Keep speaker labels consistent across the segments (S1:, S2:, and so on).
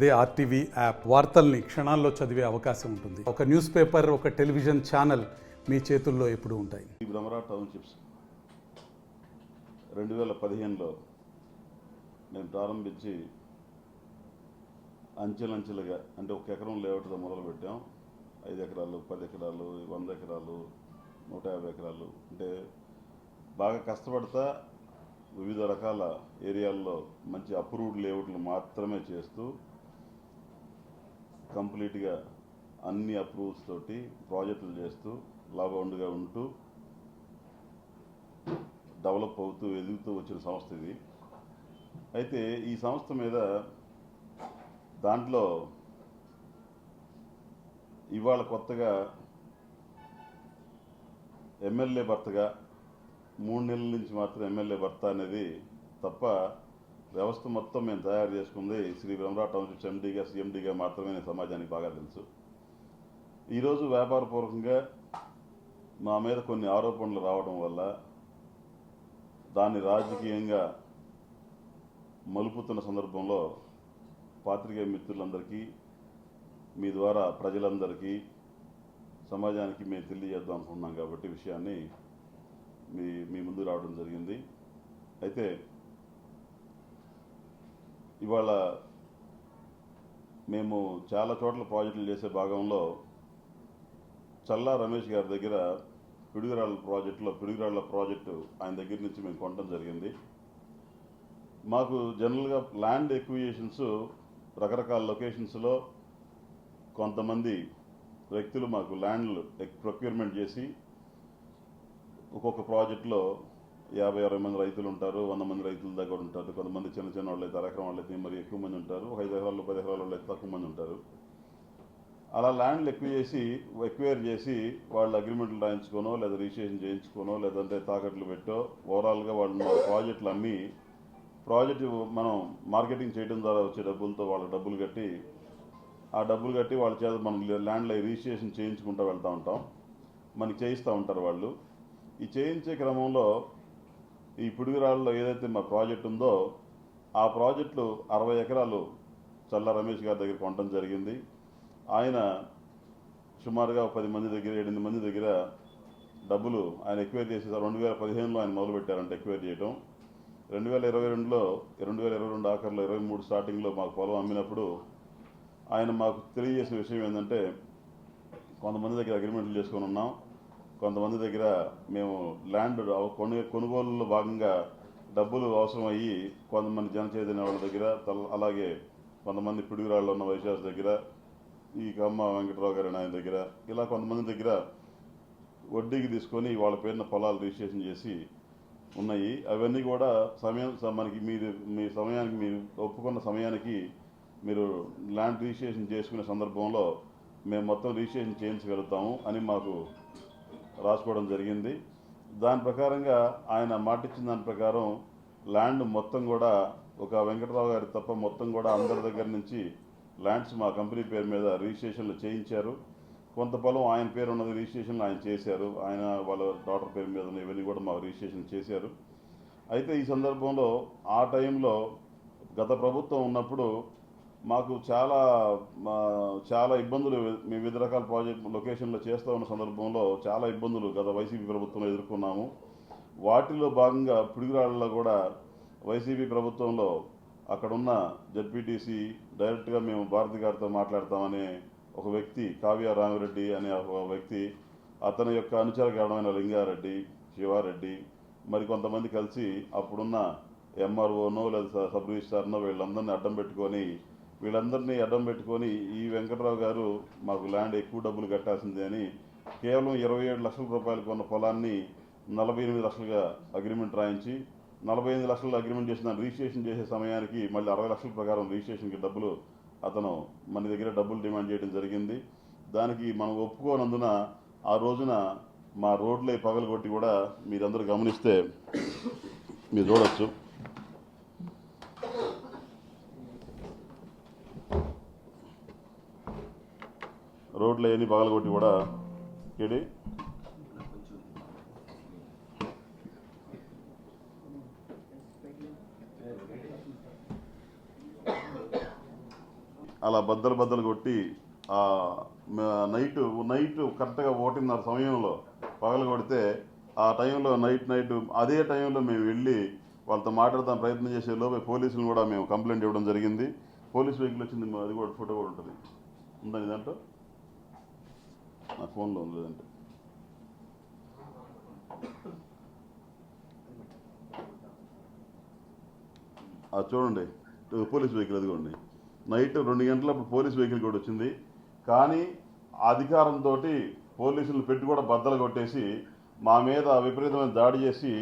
S1: అదే RTV app వార్తల్ని క్షణాల్లో చదివే అవకాశం ఉంటుంది. ఒక న్యూస్ పేపర్, ఒక టెలివిజన్ ఛానల్ మీ చేతుల్లో ఎప్పుడూ ఉంటాయి.
S2: ఈ భ్రమరా టౌన్షిప్స్ 2015లో నేను ప్రారంభించి అంచెలంచెలుగా అంటే 1 ఎకరం లేఅవుట్తో మొదలుపెట్టాం. 5 ఎకరాలు, 10 ఎకరాలు, 100 ఎకరాలు, 150 ఎకరాలు, అంటే బాగా కష్టపడతా వివిధ రకాల ఏరియాల్లో మంచి అప్రూవ్డ్ లేఅవుట్లు మాత్రమే చేస్తూ కంప్లీట్గా అన్ని అప్రూవ్స్ తోటి ప్రాజెక్టులు చేస్తూ లాభవండుగా ఉంటూ డెవలప్ అవుతూ ఎదుగుతూ వచ్చిన సంస్థ ఇది. అయితే ఈ సంస్థ మీద దాంట్లో ఇవాళ కొత్తగా ఎమ్మెల్యే భర్తగా 3 నెలల నుంచి మాత్రం ఎమ్మెల్యే భర్త అనేది తప్ప వ్యవస్థ మొత్తం మేము తయారు చేసుకుంది శ్రీ భ్రమరా టౌన్షిప్స్ ఎండీగా, సీఎండీగా మాత్రమే సమాజానికి బాగా తెలుసు. ఈరోజు వ్యాపారపూర్వకంగా మా మీద కొన్ని ఆరోపణలు రావడం వల్ల దాన్ని రాజకీయంగా మలుపుతున్న సందర్భంలో పాత్రికేయ మిత్రులందరికీ మీ ద్వారా ప్రజలందరికీ సమాజానికి మేము తెలియజేద్దాం అనుకుంటున్నాం కాబట్టి విషయాన్ని మీ ముందు రావడం జరిగింది. అయితే ఇవాళ మేము చాలా చోట్ల ప్రాజెక్టులు చేసే భాగంలో చల్లా రమేష్ గారి దగ్గర పిడుగురాళ్ళ ప్రాజెక్టు ఆయన దగ్గర నుంచి మేము కొనడం జరిగింది. మాకు జనరల్గా ల్యాండ్ ఎక్విజిషన్స్ రకరకాల లొకేషన్స్లో కొంతమంది వ్యక్తులు మాకు ల్యాండ్లు ప్రొక్యూర్మెంట్ చేసి ఒక్కొక్క ప్రాజెక్టులో 50-60 మంది రైతులు ఉంటారు, 100 మంది రైతుల దగ్గర ఉంటారు. కొంతమంది చిన్న వాళ్ళు అయితే ఎకరం వాళ్ళు అయితే మరి ఎక్కువ మంది ఉంటారు, 5 ఎకరాలు 10 ఎకరాల వాళ్ళు అయితే తక్కువ మంది ఉంటారు. అలా ల్యాండ్లు ఎక్వైర్ చేసి వాళ్ళు అగ్రిమెంట్లు రాయించుకోనో లేదా రిజిస్ట్రేషన్ చేయించుకోనో లేదంటే తాకట్లు పెట్టో ఓవరాల్గా వాళ్ళు ప్రాజెక్టులు అమ్మి ప్రాజెక్టు మనం మార్కెటింగ్ చేయడం ద్వారా వచ్చే డబ్బులతో వాళ్ళకి డబ్బులు కట్టి వాళ్ళ చేత మనం ల్యాండ్లో రిజిస్ట్రేషన్ చేయించుకుంటూ వెళ్తూ ఉంటాం. మనకి చేయిస్తూ ఉంటారు వాళ్ళు. ఈ చేయించే క్రమంలో ఈ పిడుగురాళ్ళలో ఏదైతే మా ప్రాజెక్ట్ ఉందో ఆ ప్రాజెక్టులు 60 ఎకరాలు చల్లా రమేష్ గారి దగ్గర కొనడం జరిగింది. ఆయన సుమారుగా 10 మంది దగ్గర 8 మంది దగ్గర డబ్బులు ఆయన ఎక్వైర్ చేసేసారు. 2015లో ఆయన మొదలుపెట్టారంటే ఎక్వైర్ చేయడం. 2022 ఆఖరిలో 23 స్టార్టింగ్లో మాకు పొలం అమ్మినప్పుడు ఆయన మాకు తెలియజేసిన విషయం ఏంటంటే కొంతమంది దగ్గర అగ్రిమెంట్లు చేసుకొని ఉన్నాం, కొంతమంది దగ్గర మేము ల్యాండ్ కొనుగోలులో భాగంగా డబ్బులు అవసరం అయ్యి కొంతమంది జనచైతన్య వాళ్ళ దగ్గర, అలాగే కొంతమంది పిడుగురాళ్ళలో ఉన్న వైశాస్ దగ్గర, ఈ కమ్మ వెంకటరావు గారి ఆయన దగ్గర, ఇలా కొంతమంది దగ్గర వడ్డీకి తీసుకొని వాళ్ళ పేరున పొలాలు రిజిస్ట్రేషన్ చేసి ఉన్నాయి. అవన్నీ కూడా మనకి మీ సమయానికి మీరు ఒప్పుకున్న సమయానికి మీరు ల్యాండ్ రిజిస్ట్రేషన్ చేసుకునే సందర్భంలో మేము మొత్తం రిజిస్ట్రేషన్ చేయించగలుగుతాము అని మాకు రాసుకోవడం జరిగింది. దాని ప్రకారంగా ఆయన మాటిచ్చిన దాని ప్రకారం ల్యాండ్ మొత్తం కూడా ఒక వెంకటరావు గారి తప్ప మొత్తం కూడా అందరి దగ్గర నుంచి ల్యాండ్స్ మా కంపెనీ పేరు మీద రిజిస్ట్రేషన్లు చేయించారు. కొంత పొలం ఆయన పేరు ఉన్నది రిజిస్ట్రేషన్లు ఆయన చేశారు, ఆయన వాళ్ళ డాటర్ పేరు మీద ఇవన్నీ కూడా మాకు రిజిస్ట్రేషన్ చేశారు. అయితే ఈ సందర్భంలో ఆ టైంలో గత ప్రభుత్వం ఉన్నప్పుడు మాకు చాలా ఇబ్బందులు మేము వివిధ రకాల ప్రాజెక్ట్ లొకేషన్లో చేస్తూ ఉన్న సందర్భంలో చాలా ఇబ్బందులు గత వైసీపీ ప్రభుత్వంలో ఎదుర్కొన్నాము. వాటిలో భాగంగా పిడుగురాళ్ళలో కూడా వైసీపీ ప్రభుత్వంలో అక్కడున్న జడ్పీటీసీ డైరెక్ట్గా మేము భారతి గారితో మాట్లాడతామనే ఒక వ్యక్తి, కావ్య రామిరెడ్డి అనే ఒక వ్యక్తి, అతని యొక్క అనుచరగణమైన లింగారెడ్డి, శివారెడ్డి మరి కొంతమంది కలిసి అప్పుడున్న ఎంఆర్ఓనో లేదా సబ్ రిజిస్ట్రార్నో వీళ్ళందరినీ అడ్డం పెట్టుకొని ఈ వెంకటరావు గారు మాకు ల్యాండ్ ఎక్కువ డబ్బులు కట్టాల్సిందే అని కేవలం 27 లక్షల రూపాయలు కొన్న పొలాన్ని 48 లక్షలుగా అగ్రిమెంట్ రాయించి 45 లక్షలు అగ్రిమెంట్ చేసిన రిజిస్ట్రేషన్ చేసే సమయానికి మళ్ళీ 60 లక్షల ప్రకారం రిజిస్ట్రేషన్కి డబ్బులు అతను మన దగ్గర డబ్బులు డిమాండ్ చేయడం జరిగింది. దానికి మనం ఒప్పుకోనందున ఆ రోజున మా రోడ్లే పగలగొట్టి కూడా మీరందరూ గమనిస్తే మీరు చూడొచ్చు. రోడ్లు అవన్నీ పగలగొట్టి కూడా అలా బద్దలు కొట్టి నైట్ కరెక్ట్గా 1:30 సమయంలో పగలు కొడితే ఆ టైంలో నైట్ అదే టైంలో మేము వెళ్ళి వాళ్ళతో మాట్లాడతాం ప్రయత్నం చేసే లోపే పోలీసులు కూడా మేము కంప్లైంట్ ఇవ్వడం జరిగింది. పోలీస్ వెహికల్ వచ్చింది, అది కూడా ఫోటో కూడా ఉంటుంది, ఉందని దాంట్లో నా ఫోన్లో ఉంది లేదంటే. అది చూడండి, పోలీస్ వెహికల్ అదిగోండి. నైట్ 2 గంటలప్పుడు పోలీస్ వెహికల్ కూడా వచ్చింది. కానీ అధికారంతో పోలీసులు పెట్టి కూడా బద్దలు కొట్టేసి మా మీద విపరీతమైన దాడి చేసి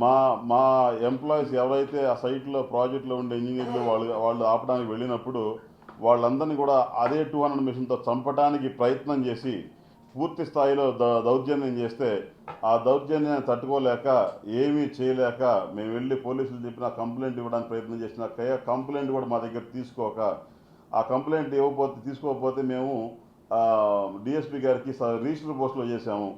S2: మా మా ఎంప్లాయీస్ ఎవరైతే ఆ సైట్లో ప్రాజెక్టులో ఉండే ఇంజనీర్లు వాళ్ళు ఆపడానికి వెళ్ళినప్పుడు వాళ్ళందరినీ కూడా అదే 200 మిషన్తో చంపడానికి ప్రయత్నం చేసి పూర్తి స్థాయిలో దౌర్జన్యం చేస్తే ఆ దౌర్జన్యాన్ని తట్టుకోలేక ఏమీ చేయలేక మేము వెళ్ళి పోలీసులు చెప్పిన కంప్లైంట్ ఇవ్వడానికి ప్రయత్నం చేసిన కంప్లైంట్ కూడా మా దగ్గర తీసుకోక ఆ కంప్లైంట్ తీసుకోకపోతే మేము డిఎస్పీ గారికి రిజిస్టర్ పోస్టులో చేశాము.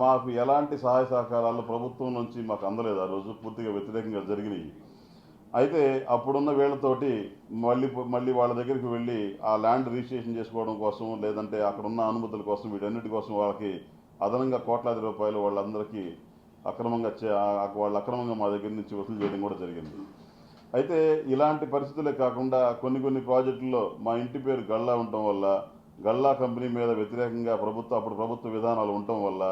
S2: మాకు ఎలాంటి సహాయ సహకారాలు ప్రభుత్వం నుంచి మాకు అందలేదు. ఆ రోజు పూర్తిగా వ్యతిరేకంగా జరిగినాయి. అయితే అప్పుడున్న వీళ్ళతోటి మళ్ళీ వాళ్ళ దగ్గరికి వెళ్ళి ఆ ల్యాండ్ రిజిస్ట్రేషన్ చేసుకోవడం కోసం, లేదంటే అక్కడున్న అనుమతుల కోసం, వీటన్నిటి కోసం వాళ్ళకి అదనంగా కోట్లాది రూపాయలు వాళ్ళందరికీ అక్రమంగా మా దగ్గర నుంచి వసూలు చేయడం కూడా జరిగింది. అయితే ఇలాంటి పరిస్థితులే కాకుండా కొన్ని ప్రాజెక్టుల్లో మా ఇంటి పేరు గల్లా ఉండటం వల్ల, గల్లా కంపెనీ మీద వ్యతిరేకంగా అప్పుడు ప్రభుత్వ విధానాలు ఉండటం వల్ల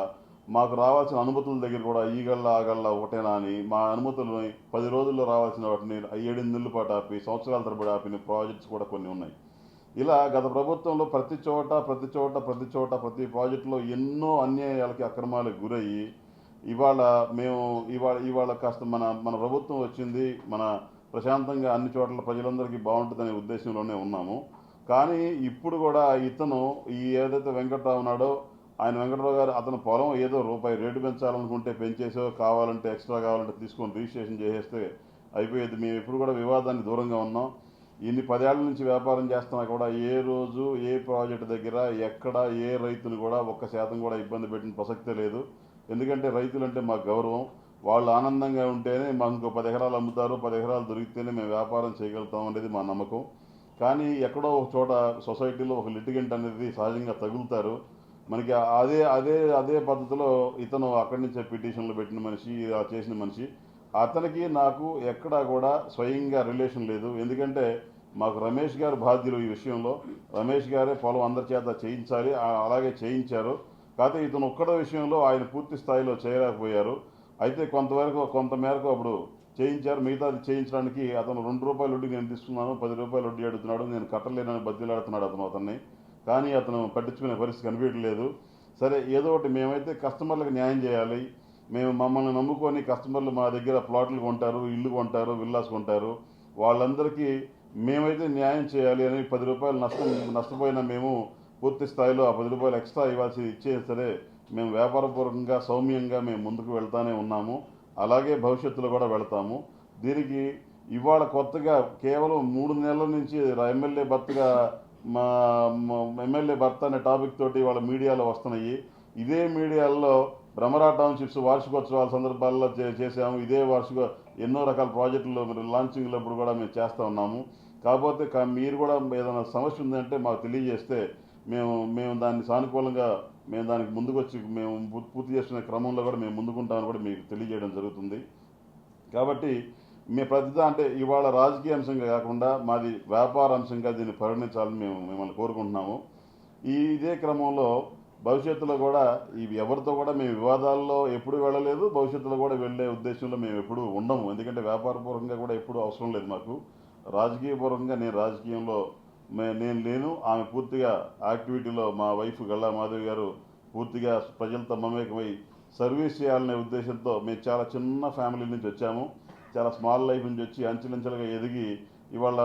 S2: మాకు రావాల్సిన అనుమతుల దగ్గర కూడా ఈ గల్లా ఆ గల్లా ఒకటేనా అని మా అనుమతులని 10 రోజుల్లో రావాల్సిన వాటిని 7 నెలల పాటు ఆపి, సంవత్సరాల తరబడి ఆపిన ప్రాజెక్ట్స్ కూడా కొన్ని ఉన్నాయి. ఇలా గత ప్రభుత్వంలో ప్రతి చోట ప్రతి ప్రాజెక్టులో ఎన్నో అన్యాయాలకి, అక్రమాలకు గురయ్యి ఇవాళ కాస్త మన ప్రభుత్వం వచ్చింది, మన ప్రశాంతంగా అన్ని చోట్ల ప్రజలందరికీ బాగుంటుందనే ఉద్దేశంలోనే ఉన్నాము. కానీ ఇప్పుడు కూడా ఇతను ఏదైతే వెంకట్రావు ఉన్నాడో వెంకట్రావు గారు అతని పొలం ఏదో రూపాయి రేటు పెంచాలనుకుంటే పెంచేసో, కావాలంటే ఎక్స్ట్రా కావాలంటే తీసుకొని రిజిస్ట్రేషన్ చేసేస్తే అయిపోయేది. మేము ఇప్పుడు కూడా వివాదాన్ని దూరంగా ఉన్నాం. ఇన్ని 10 ఏళ్ల నుంచి వ్యాపారం చేస్తున్నా కూడా ఏ రోజు ఏ ప్రాజెక్టు దగ్గర ఎక్కడ ఏ రైతును కూడా 1% కూడా ఇబ్బంది పెట్టిన ప్రసక్తే లేదు. ఎందుకంటే రైతులంటే మాకు గౌరవం. వాళ్ళు ఆనందంగా ఉంటేనే మాకు ఇంకో 10 ఎకరాలు అమ్ముతారు, 10 ఎకరాలు దొరికితేనే మేము వ్యాపారం చేయగలుగుతాం అనేది మా నమ్మకం. కానీ ఎక్కడో ఒక చోట సొసైటీలో ఒక లిటిగెంట్ అనేది సహజంగా తగులుతారు మనకి. అదే పద్ధతిలో ఇతను అక్కడి నుంచే పిటిషన్లు పెట్టిన మనిషి, చేసిన మనిషి. అతనికి నాకు ఎక్కడా కూడా స్వయంగా రిలేషన్ లేదు. ఎందుకంటే మాకు రమేష్ గారు బాధ్యులు ఈ విషయంలో. రమేష్ గారే పొలం అందరి చేత చేయించాలి, అలాగే చేయించారు. కాకపోతే ఇతను ఒక్కడే విషయంలో ఆయన పూర్తి స్థాయిలో చేయలేకపోయారు. అయితే కొంతమేరకు అప్పుడు చేయించారు. మిగతాది చేయించడానికి అతను 2 రూపాయలు వడ్డీ నేను తీసుకున్నాను, 10 రూపాయలు వడ్డీ అడుగుతున్నాడు, నేను కట్టలేనని బతిలాడుతున్నాడు అతన్ని. కానీ అతను పట్టించుకునే పరిస్థితి కనిపించలేదు. సరే, ఏదో ఒకటి మేమైతే కస్టమర్లకు న్యాయం చేయాలి. మమ్మల్ని నమ్ముకొని కస్టమర్లు మా దగ్గర ప్లాట్లు కొంటారు, ఇల్లు కొంటారు, విల్లాస్ కొంటారు. వాళ్ళందరికీ మేమైతే న్యాయం చేయాలి అని 10 రూపాయలు నష్టపోయినా మేము పూర్తి స్థాయిలో ఆ 10 రూపాయలు ఎక్స్ట్రా ఇచ్చే సరే మేము వ్యాపారపూర్వకంగా సౌమ్యంగా మేము ముందుకు వెళ్తానే ఉన్నాము. అలాగే భవిష్యత్తులో కూడా వెళతాము. దీనికి ఇవాళ కొత్తగా కేవలం 3 నెలల నుంచి ఎమ్మెల్యే భర్త అనే టాపిక్ తోటి వాళ్ళ మీడియాలో వస్తున్నాయి. ఇదే మీడియాల్లో భ్రమరా టౌన్షిప్స్ వార్షికోత్సవాల సందర్భాల్లో చేసాము. ఇదే ఎన్నో రకాల ప్రాజెక్టులు లాంచింగ్లో ఇప్పుడు కూడా మేము చేస్తూ ఉన్నాము. కాకపోతే మీరు కూడా ఏదైనా సమస్య ఉందంటే మాకు తెలియజేస్తే మేము దాన్ని సానుకూలంగా మేము దానికి ముందుకు వచ్చి మేము పూర్తి చేస్తున్న క్రమంలో కూడా మేము ముందుకుంటామని కూడా మీకు తెలియజేయడం జరుగుతుంది. కాబట్టి ప్రతిదా అంటే ఇవాళ రాజకీయ అంశంగా కాకుండా మాది వ్యాపార అంశంగా దీన్ని పరిగణించాలని మేము మిమ్మల్ని కోరుకుంటున్నాము. ఇదే క్రమంలో భవిష్యత్తులో కూడా ఎవరితో కూడా మేము వివాదాల్లో ఎప్పుడు వెళ్ళలేదు, భవిష్యత్తులో కూడా వెళ్ళే ఉద్దేశంలో మేము ఎప్పుడూ ఉండము. ఎందుకంటే వ్యాపారపూర్వకంగా కూడా ఎప్పుడూ అవసరం లేదు మాకు. రాజకీయపూర్వకంగా నేను రాజకీయంలో నేను లేను. ఆమె పూర్తిగా యాక్టివిటీలో మా వైఫ్ గల్లా మాధవి గారు పూర్తిగా ప్రజలతో మమేకమై సర్వీస్ చేయాలనే ఉద్దేశంతో మేము చాలా చిన్న ఫ్యామిలీ నుంచి వచ్చాము. చాలా స్మాల్ లైఫ్ నుంచి వచ్చి అంచెలంచెలుగా ఎదిగి ఇవాళ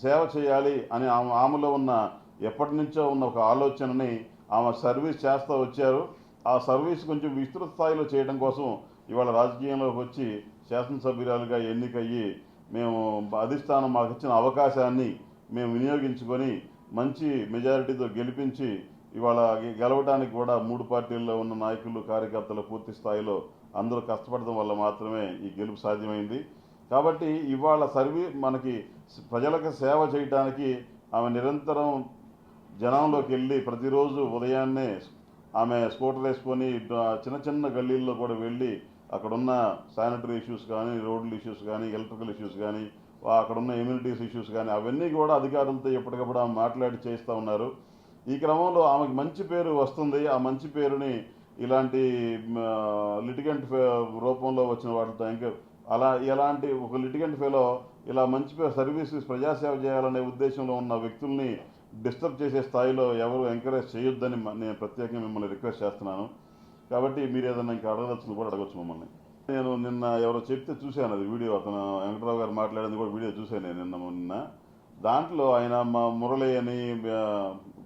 S2: సేవ చేయాలి అని ఆమెలో ఉన్న ఎప్పటి నుంచో ఉన్న ఒక ఆలోచనని ఆమె సర్వీస్ చేస్తూ వచ్చారు. ఆ సర్వీస్ కొంచెం విస్తృత స్థాయిలో చేయడం కోసం ఇవాళ రాజకీయంలోకి వచ్చి శాసనసభ్యురాలుగా ఎన్నికయ్యి మేము అధిష్టానం మాకు ఇచ్చిన అవకాశాన్ని మేము వినియోగించుకొని మంచి మెజారిటీతో గెలిపించి ఇవాళ గెలవడానికి కూడా 3 పార్టీల్లో ఉన్న నాయకులు, కార్యకర్తలు పూర్తి స్థాయిలో అందరూ కష్టపడడం వల్ల మాత్రమే ఈ గెలుపు సాధ్యమైంది. కాబట్టి ఇవాళ మనకి ప్రజలకు సేవ చేయడానికి ఆమె నిరంతరం జనంలోకి వెళ్ళి ప్రతిరోజు ఉదయాన్నే ఆమె స్కూటర్ వేసుకొని చిన్న చిన్న గల్లీల్లో కూడా వెళ్ళి అక్కడున్న శానిటరీ ఇష్యూస్ కానీ, రోడ్ల ఇష్యూస్ కానీ, ఎలక్ట్రికల్ ఇష్యూస్ కానీ, అక్కడున్న ఎమ్యూనిటీస్ ఇష్యూస్ కానీ అవన్నీ కూడా అధికారులతో ఎప్పటికప్పుడు ఆమె మాట్లాడి చేస్తూ ఉన్నారు. ఈ క్రమంలో ఆమెకు మంచి పేరు వస్తుంది. ఆ మంచి పేరుని ఇలాంటి లిటిగెంట్ రూపంలో వచ్చిన వాటితో ఇంకా ఎలాంటి ఒక లిటిగెంట్ ఫెలో ఇలా మంచి పేరు సర్వీసెస్ ప్రజాసేవ చేయాలనే ఉద్దేశంలో ఉన్న వ్యక్తుల్ని డిస్టర్బ్ చేసే స్థాయిలో ఎవరు ఎంకరేజ్ చేయొద్దని నేను ప్రత్యేకంగా మిమ్మల్ని రిక్వెస్ట్ చేస్తున్నాను. కాబట్టి మీరు ఏదైనా ఇంకా అడగదలుచుకుని కూడా అడగచ్చు మమ్మల్ని. నేను నిన్న ఎవరో చెప్తే చూశాను అది వీడియో, అతను వెంకటరావు గారు మాట్లాడింది కూడా వీడియో చూశాను నేను నిన్న. దాంట్లో ఆయన మా మురళి అని,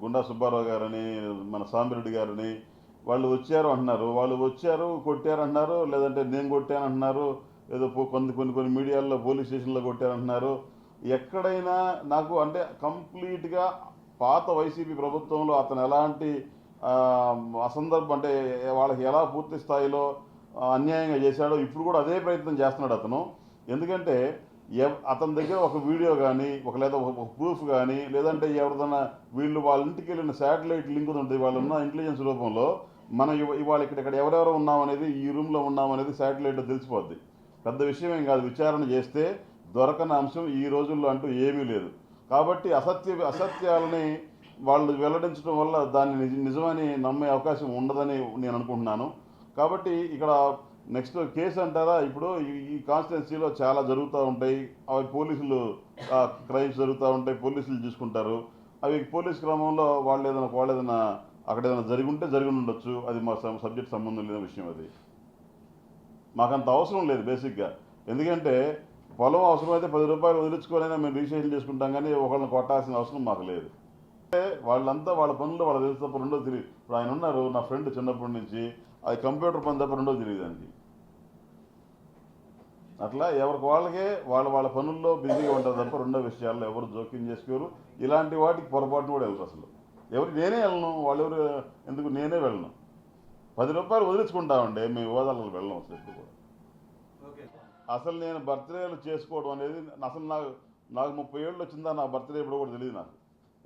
S2: గుండా సుబ్బారావు గారని, మన సాంబిరెడ్డి గారని వాళ్ళు వచ్చారు అంటున్నారు. వాళ్ళు వచ్చారు కొట్టారు అంటున్నారు, లేదంటే నేను కొట్టాను అంటున్నారు, ఏదో కొన్ని మీడియాల్లో పోలీస్ స్టేషన్లో కొట్టారంటున్నారు. ఎక్కడైనా నాకు అంటే కంప్లీట్గా పాత వైసీపీ ప్రభుత్వంలో అతను ఎలాంటి అసందర్భం అంటే వాళ్ళకి ఎలా పూర్తి స్థాయిలో అన్యాయంగా చేశాడో ఇప్పుడు కూడా అదే ప్రయత్నం చేస్తున్నాడు అతను. ఎందుకంటే అతని దగ్గర ఒక వీడియో కానీ లేదా ఒక ప్రూఫ్ కానీ, లేదంటే ఎవరిదైనా వీళ్ళు వాళ్ళ ఇంటికి వెళ్ళిన శాటిలైట్ లింక్ ఉంటుంది, వాళ్ళు ఉన్న ఇంటెలిజెన్స్ రూపంలో మనం ఇవాళ ఇక్కడ ఎవరెవరు ఉన్నామనేది, ఈ రూమ్లో ఉన్నామనేది శాటిలైట్లో తెలిసిపోద్ది. పెద్ద విషయం ఏం కాదు. విచారణ చేస్తే దొరకని అంశం ఈ రోజుల్లో అంటూ ఏమీ లేదు. కాబట్టి అసత్యాలని వాళ్ళు వెల్లడించడం వల్ల దాన్ని నిజమని నమ్మే అవకాశం ఉండదని నేను అనుకుంటున్నాను. కాబట్టి ఇక్కడ నెక్స్ట్ కేసు అంటారా, ఇప్పుడు ఈ కాన్స్టిట్యున్సీలో చాలా జరుగుతూ ఉంటాయి. అవి పోలీసులు క్రైమ్స్ జరుగుతూ ఉంటాయి, పోలీసులు చూసుకుంటారు. అవి పోలీస్ క్రమంలో వాళ్ళు ఏదైనా అక్కడ ఏదైనా జరిగి ఉంటే జరిగి ఉండొచ్చు. అది మా సబ్జెక్ట్ సంబంధం లేని విషయం. అది మాకంత అవసరం లేదు బేసిక్గా. ఎందుకంటే పొలం అవసరమైతే 10 రూపాయలు వదిలించుకోనైనా మేము రిజిస్ట్రేషన్ చేసుకుంటాం, కానీ ఒకళ్ళని కొట్టాల్సిన అవసరం మాకు లేదు. వాళ్ళంతా వాళ్ళ పనులు వాళ్ళు తెలిసి తప్ప రెండో తెలియదు. ఇప్పుడు ఆయన ఉన్నారు నా ఫ్రెండ్ చిన్నప్పటి నుంచి, అది కంప్యూటర్ పని తప్ప రెండో తెలియదు దానికి. అట్లా ఎవరికి వాళ్ళకే వాళ్ళ పనుల్లో బిజీగా ఉంటారు తప్ప రెండో విషయాల్లో ఎవరు జోక్యం చేసుకోరు. ఇలాంటి వాటికి పొరపాటును కూడా వెళ్ళరు. అసలు నేనే వెళ్ళను, వాళ్ళెవరు ఎందుకు నేనే వెళ్ళను. 10 రూపాయలు వదిలించుకుంటామండి, మేము హోదాలకు వెళ్ళం అసలు ఎప్పుడు కూడా. అసలు నేను బర్త్డేలు చేసుకోవడం అనేది అసలు నాకు 30 ఏళ్ళు వచ్చిందా నా బర్త్డే ఎప్పుడు కూడా తెలియదు నాకు.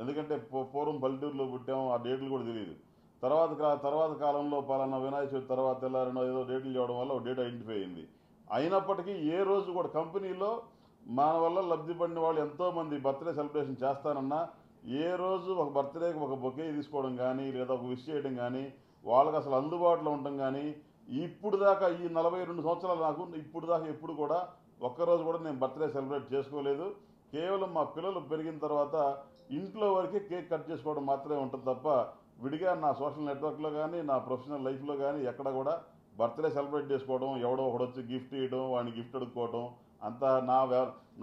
S2: ఎందుకంటే పూర్వం పల్లెటూరులో పుట్టాము, ఆ డేట్లు కూడా తెలియదు. తర్వాత కాలంలో పలానా వినాయక చవితి తర్వాత తెల్లారనో ఏదో డేట్లు చేయడం వల్ల ఒక డేట్ ఐడెంటిఫై అయింది. అయినప్పటికీ ఏ రోజు కూడా కంపెనీలో మన వల్ల లబ్ధి పడిన వాళ్ళు ఎంతోమంది బర్త్డే సెలబ్రేషన్ చేస్తానన్నా ఏ రోజు ఒక బర్త్డేకి ఒక బొకే తీసుకోవడం కానీ, లేదా ఒక విష్ చేయడం కానీ, వాళ్ళకి అసలు అందుబాటులో ఉండటం కానీ, ఇప్పుడు దాకా ఈ 42 సంవత్సరాలు నాకు ఇప్పుడు దాకా ఎప్పుడు కూడా ఒక్కరోజు కూడా నేను బర్త్డే సెలబ్రేట్ చేసుకోలేదు. కేవలం మా పిల్లలు పెరిగిన తర్వాత ఇంట్లో వరకే కేక్ కట్ చేసుకోవడం మాత్రమే ఉంటుంది తప్ప విడిగా నా సోషల్ నెట్వర్క్లో కానీ, నా ప్రొఫెషనల్ లైఫ్లో కానీ ఎక్కడ కూడా బర్త్డే సెలబ్రేట్ చేసుకోవడం, ఎవడో ఒకడు వచ్చి గిఫ్ట్ ఇవ్వడం, వాడిని గిఫ్ట్ అడుక్కోవడం, అంతా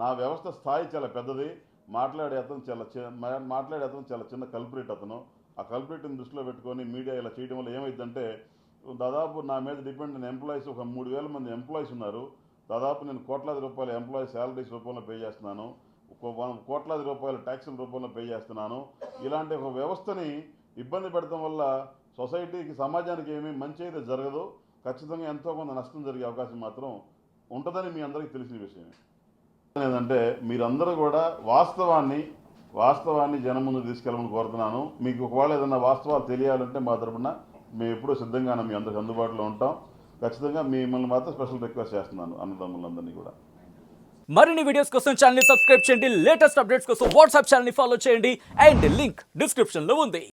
S2: నా వ్యవస్థ స్థాయి చాలా పెద్దది. మాట్లాడే అతను చాలా చిన్న కల్ప్రిట్ అతను. ఆ కల్ప్రిట్ని దృష్టిలో పెట్టుకొని మీడియా ఇలా చేయడం వల్ల ఏమైందంటే, దాదాపు నా మీద డిపెండ్ అయిన ఎంప్లాయీస్ ఒక 3000 మంది ఎంప్లాయీస్ ఉన్నారు. దాదాపు నేను కోట్లాది రూపాయల ఎంప్లాయీస్ శాలరీస్ రూపంలో పే చేస్తున్నాను, కోట్లాది రూపాయల ట్యాక్సుల రూపంలో పే చేస్తున్నాను. ఇలాంటి ఒక వ్యవస్థని ఇబ్బంది పెడతాం వల్ల సొసైటీకి, సమాజానికి ఏమీ మంచి అయితే జరగదు. ఖచ్చితంగా ఎంతో కొంత నష్టం జరిగే అవకాశం మాత్రం ఉంటుందని మీ అందరికీ తెలిసిన విషయమే. ఏంటంటే మీరందరూ కూడా వాస్తవాన్ని జనం ముందు తీసుకెళ్ళమని కోరుతున్నాను. మీకు ఒకవేళ ఏదైనా వాస్తవాలు తెలియాలంటే మా తరపున మేము ఎప్పుడూ సిద్ధంగానే మీ అందరికి అందుబాటులో ఉంటాం. ఖచ్చితంగా మిమ్మల్ని మాత్రం స్పెషల్ రిక్వెస్ట్ చేస్తున్నాను, అన్నదమ్ములందరినీ కూడా.
S3: మరిన్ని వీడియోస్ కోసం ఛానల్ ని సబ్స్క్రైబ్ చేయండి, లేటెస్ట్ అప్డేట్స్ కోసం వాట్సాప్ ఛానల్ ని ఫాలో చేయండి, అండ్ లింక్ డిస్క్రిప్షన్ లో ఉంది.